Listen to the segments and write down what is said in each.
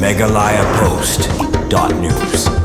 MeghalayaPost.news.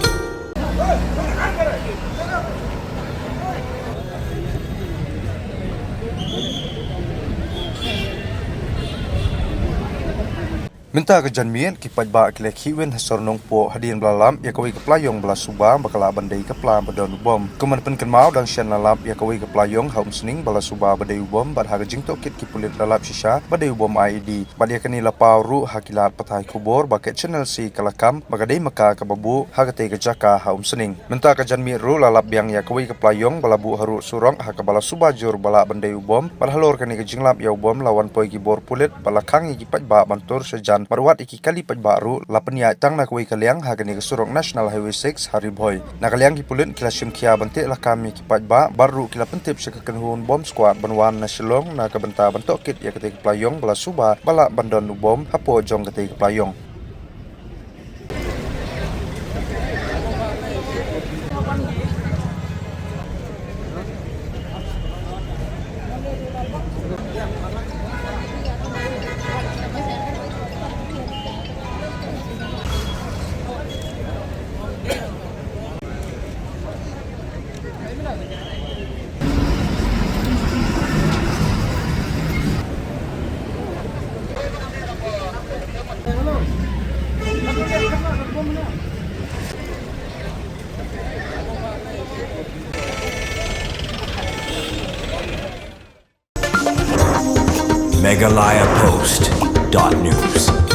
Minta kejanmian ki Paidbah ki Khih hasor Nongpoh hadian belalam ya kawi ke Pla Ïong Suba bakala bandai ke Pla Badon ubom keman pen kenmau dang sian lalap ya kawi ke Pla Ïong haum sening bala Suba badai ubom bad haga jingto kit ki pulit lalap shisha badai ubom ID bad ya kani lapau ru hakilat patai kubor baket channel si kalakam bagadai maka ke babu haga te ke jaka haum sening minta kejanmi ru lalap biang ya kawi ke Pla Ïong bala bu haru surong haga bala Suba jur bala bandai ubom bad halor kani ke jinglap ya ubom lawan poi ki bor pulit bala kang ki Paidbah bantur sejan Marwat iki kali Paidbah lapenya tang na kuwi kaliang hagani kesurok National Highway 6 Hariboy. Na kaliang kipulen kila simkia bentik lah kami ki Paidbah baru kila pentip sekakenhun bom squad banwan na Shillong na kebenta bentok kit ya ketik Pla Ïong bala Suba bala bandon bom hapo jong ketik Pla Ïong. MeghalayaPost.news.